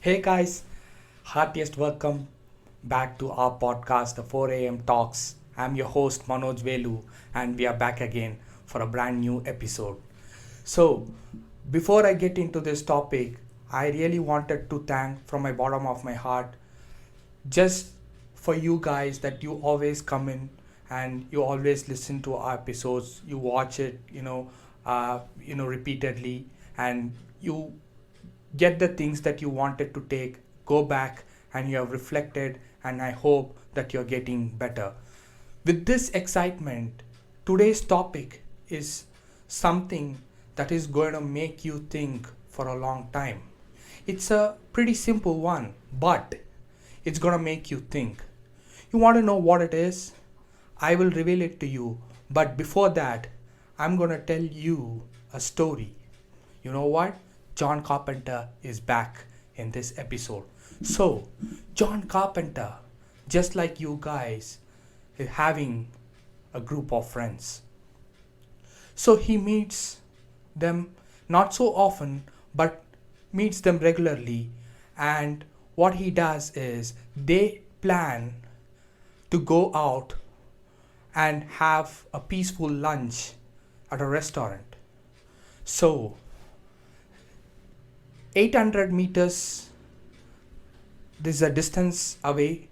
Hey guys, heartiest welcome back to our podcast, the 4 a.m. Talks. I'm your host Manoj Velu, and we are back again for a brand new episode. So, before I get into this topic, I really wanted to thank from my bottom of my heart just for you guys that you always come in and you always listen to our episodes, you watch it, repeatedly, and you get the things that you wanted to take, go back and you have reflected, and I hope that you're getting better. With this excitement, today's topic is something that is going to make you think for a long time. It's a pretty simple one, but it's going to make you think. You want to know what it is? I will reveal it to you, but before that, I'm going to tell you a story. You know what? John Carpenter is back in this episode. So, John Carpenter, just like you guys, is having a group of friends. So, he meets them not so often, but meets them regularly. And what he does is they plan to go out and have a peaceful lunch at a restaurant. So, 800 meters, this is a distance away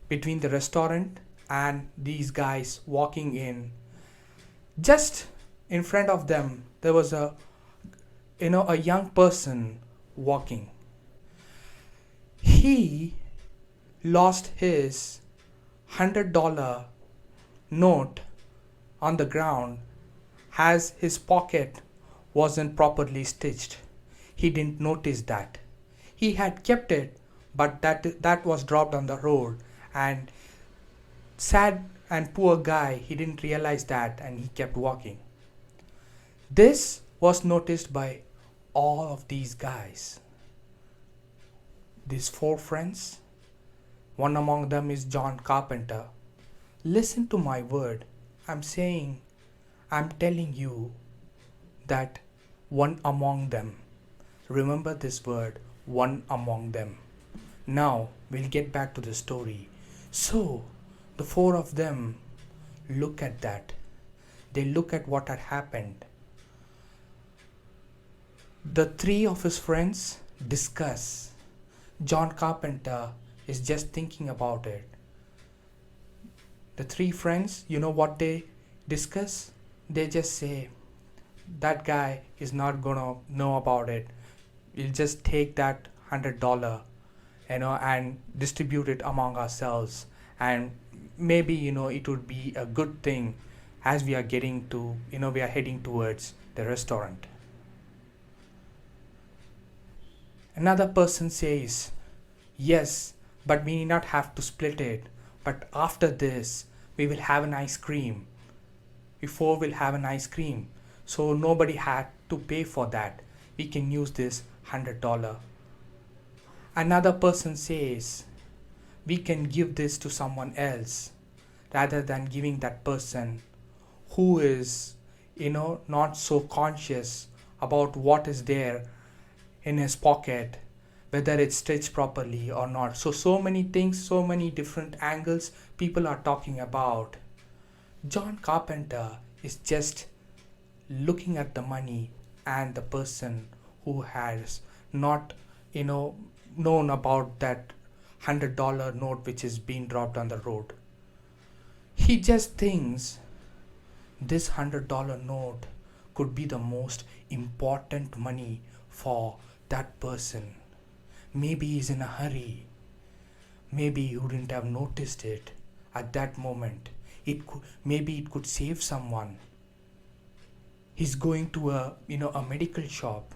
between the restaurant and these guys walking in. Just in front of them, there was a young person walking. He lost his $100 note on the ground as his pocket wasn't properly stitched. He didn't notice that. He had kept it, but that was dropped on the road, and sad and poor guy, he didn't realize that and he kept walking. This was noticed by all of these guys. These four friends, one among them is John Carpenter. Listen to my word. I'm telling you that one among them. Remember this word, one among them. Now, we'll get back to the story. So, the four of them look at that. They look at what had happened. The three of his friends discuss. John Carpenter is just thinking about it. The three friends, you know what they discuss? They just say, that guy is not gonna know about it. We'll just take that $100, and distribute it among ourselves. And maybe, it would be a good thing as we are we are heading towards the restaurant. Another person says, yes, but we need not have to split it. But after this, we will have an ice cream. Before we'll have an ice cream. So nobody had to pay for that. We can use this $100. Another person says, we can give this to someone else rather than giving that person who is, not so conscious about what is there in his pocket, whether it's stitched properly or not. So many things, so many different angles people are talking about. John Carpenter is just looking at the money and the person who has not, known about that $100 note which is being dropped on the road. He just thinks this $100 note could be the most important money for that person. Maybe he's in a hurry. Maybe he wouldn't have noticed it at that moment. Maybe it could save someone. He's going to a medical shop.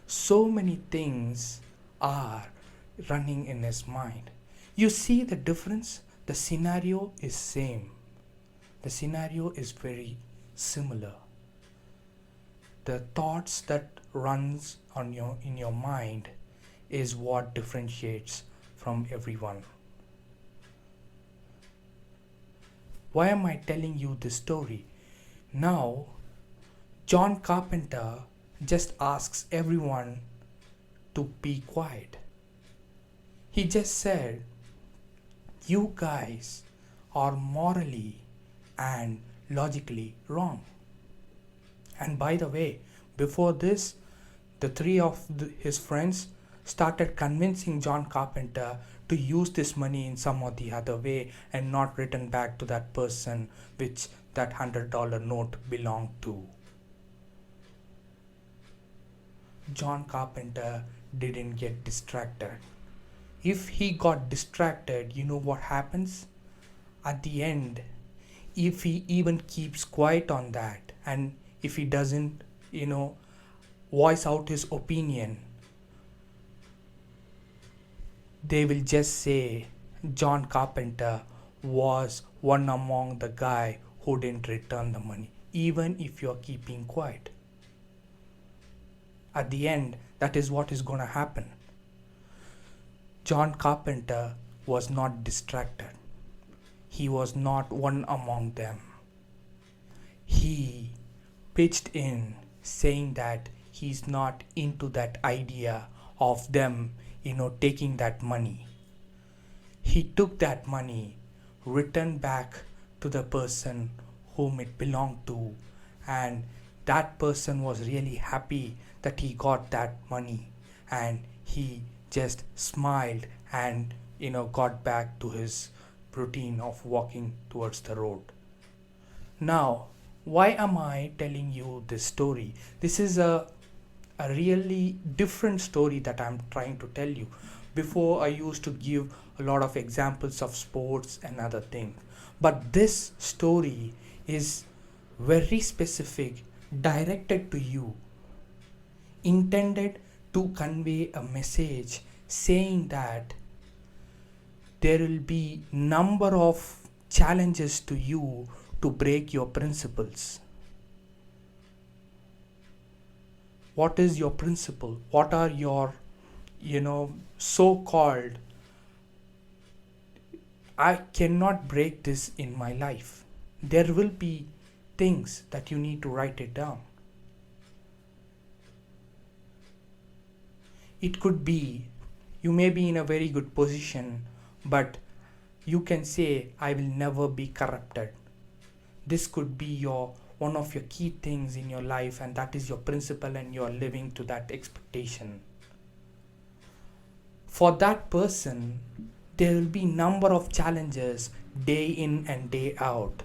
So many things are running in his mind. You see the difference? The scenario is same. The scenario is very similar. The thoughts that runs in your mind is what differentiates from everyone. Why am I telling you this story? Now, John Carpenter just asks everyone to be quiet. He just said, "You guys are morally and logically wrong." And by the way, before this, the three of his friends started convincing John Carpenter to use this money in some or the other way and not return back to that person which that $100 note belonged to. John Carpenter didn't get distracted. If he got distracted, you know what happens? At the end, if he even keeps quiet on that, and if he doesn't, voice out his opinion, they will just say John Carpenter was one among the guy who didn't return the money, even if you're keeping quiet. At the end, that is what is going to happen. John Carpenter was not distracted. He was not one among them. He pitched in saying that he's not into that idea of them, taking that money. He took that money, returned back to the person whom it belonged to, and that person was really happy that he got that money, and he just smiled and got back to his routine of walking towards the road. Now, why am I telling you this story? This is a really different story that I'm trying to tell you. Before, I used to give a lot of examples of sports and other things, but this story is very specific, directed to you, intended to convey a message saying that there will be number of challenges to you to break your principles. What is your principle? What are your so-called, I cannot break this in my life? There will be things that you need to write it down. It could be you may be in a very good position, but you can say, I will never be corrupted. This could be one of your key things in your life, and that is your principle, and you are living to that expectation. For that person, there will be number of challenges day in and day out,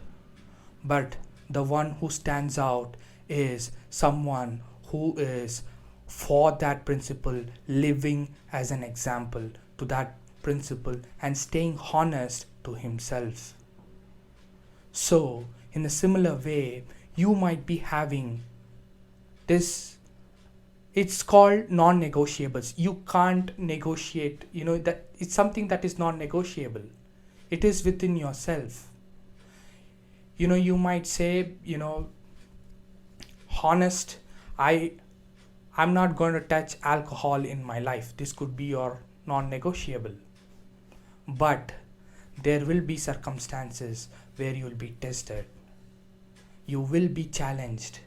but the one who stands out is someone who is for that principle, living as an example to that principle and staying honest to himself. So in a similar way, you might be having this, it's called non-negotiables. You can't negotiate, that it's something that is non-negotiable. It is within yourself. You might say, honest, I'm not going to touch alcohol in my life. This could be your non-negotiable. But there will be circumstances where you will be tested. You will be challenged.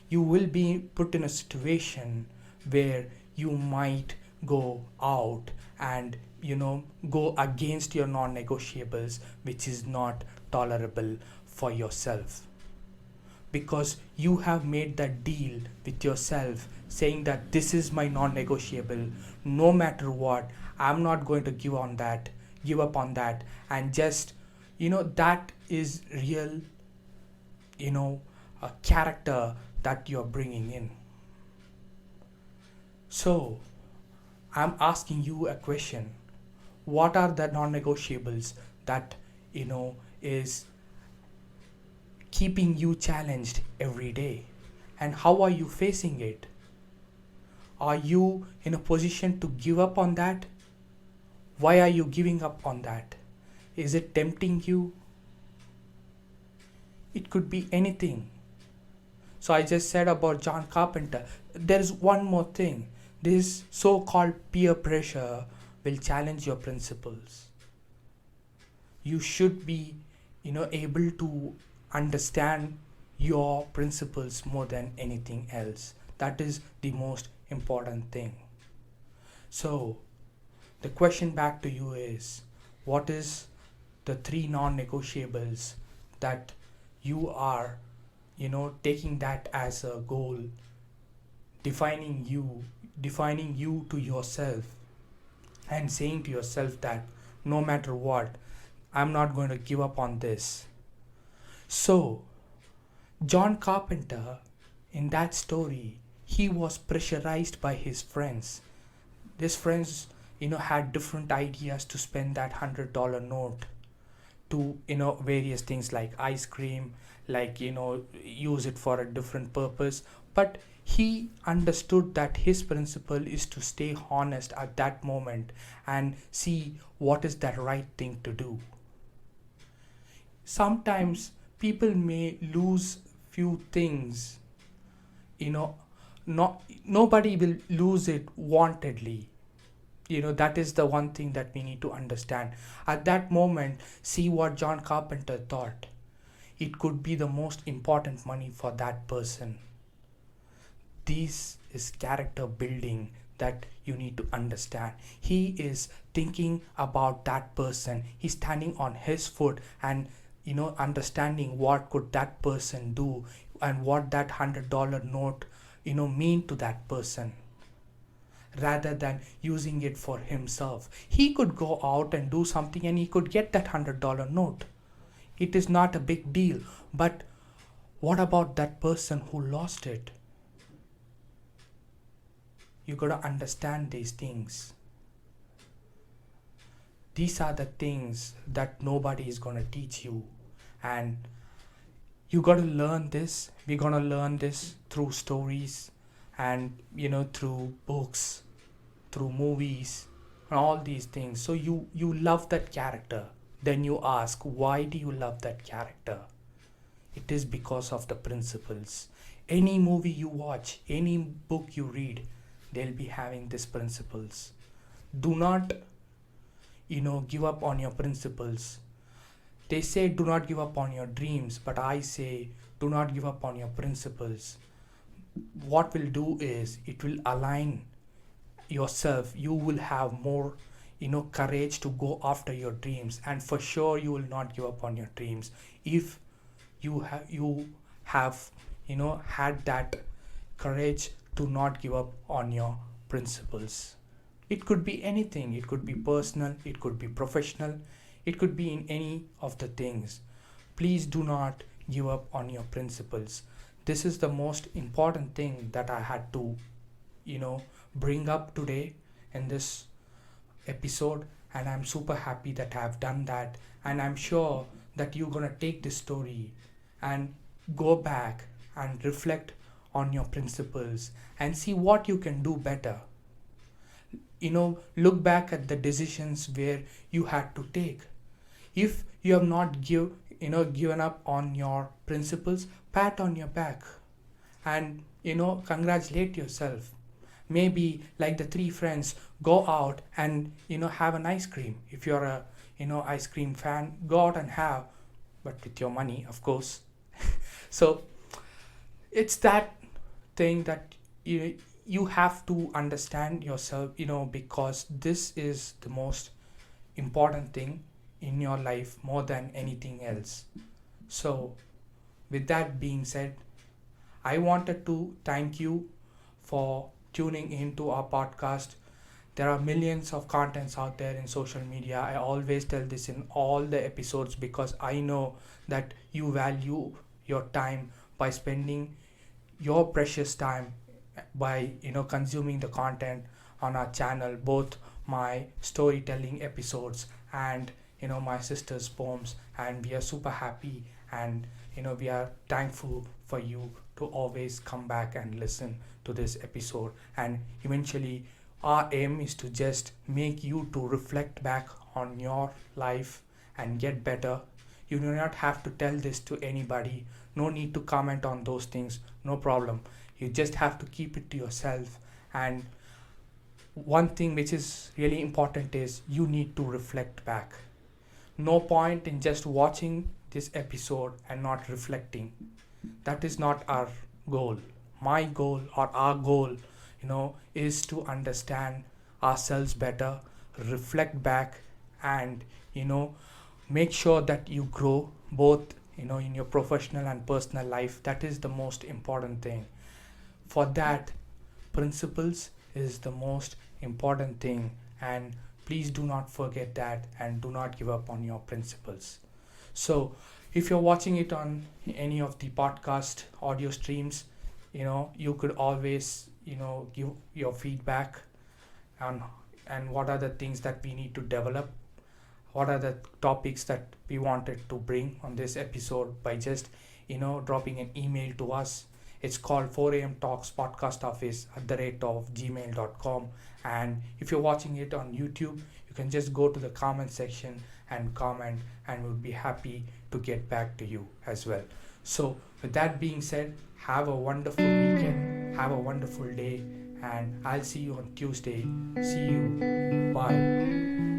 You will be put in a situation where you might go out and go against your non-negotiables, which is not tolerable for yourself, because you have made that deal with yourself saying that this is my non-negotiable. No matter what, I'm not going to give up on that, and just that is real a character that you're bringing in. So I'm asking you a question. What are the non-negotiables that is keeping you challenged every day, and how are you facing it? Are you in a position to give up on that? Why are you giving up on that? Is it tempting you? It could be anything. So I just said about John Carpenter. There is one more thing. This so-called peer pressure will challenge your principles. You should be able to understand your principles more than anything else. That is the most important thing. So the question back to you is, what is the three non-negotiables that you are, taking that as a goal, defining you, defining you to yourself, and saying to yourself that no matter what, I'm not going to give up on this. So, John Carpenter, in that story, he was pressurized by his friends. His friends, had different ideas to spend that $100 note to, various things like ice cream, like, use it for a different purpose. But he understood that his principle is to stay honest at that moment and see what is the right thing to do. Sometimes people may lose few things, you know not nobody will lose it wantedly. That is the one thing that we need to understand. At that moment, see what John Carpenter thought. It could be the most important money for that person. This is character building that you need to understand. He is thinking about that person. He's standing on his foot and understanding what could that person do and what that $100 note mean to that person, rather than using it for himself. He could go out and do something and he could get that $100 note. It is not a big deal. But what about that person who lost it? You gotta understand these things. These are the things that nobody is gonna teach you. And you gotta learn this. We're gonna learn this through stories and through books, through movies, and all these things. So you love that character. Then you ask, why do you love that character? It is because of the principles. Any movie you watch, any book you read, they'll be having these principles. Do not give up on your principles. They say do not give up on your dreams, but I say do not give up on your principles. What will do is it will align yourself. You will have more courage to go after your dreams, and for sure you will not give up on your dreams if you have had that courage to not give up on your principles. It could be anything. It could be personal, it could be professional, it could be in any of the things. Please do not give up on your principles. This is the most important thing that I had to bring up today in this episode, and I'm super happy that I've done that. And I'm sure that you're gonna take this story and go back and reflect on your principles and see what you can do better. Look back at the decisions where you had to take. If you have not given up on your principles, pat on your back and congratulate yourself. Maybe like the three friends, go out and have an ice cream. If you're a ice cream fan, go out and have, but with your money, of course. So it's that thing that you have to understand yourself, because this is the most important thing in your life more than anything else. So with that being said, I wanted to thank you for tuning into our podcast. There are millions of contents out there in social media. I always tell this in all the episodes because I know that you value your time by spending your precious time by consuming the content on our channel, both my storytelling episodes and my sister's poems. And we are super happy, and we are thankful for you to always come back and listen to this episode. And eventually our aim is to just make you to reflect back on your life and get better. You do not have to tell this to anybody. No need to comment on those things. No problem. You just have to keep it to yourself. And one thing which is really important is you need to reflect back. No point in just watching this episode and not reflecting. That is not our goal. My goal or our goal, is to understand ourselves better, reflect back, and make sure that you grow both in your professional and personal life. That is the most important thing. For that, principles is the most important thing, and please do not forget that and do not give up on your principles. So if you're watching it on any of the podcast audio streams, you could always give your feedback on and what are the things that we need to develop, what are the topics that we wanted to bring on this episode, by just dropping an email to us. It's called 4am talks podcast office @gmail.com. And if you're watching it on YouTube, you can just go to the comment section and comment, and we'll be happy to get back to you as well. So with that being said, have a wonderful weekend, have a wonderful day, and I'll see you on Tuesday. See you. Bye.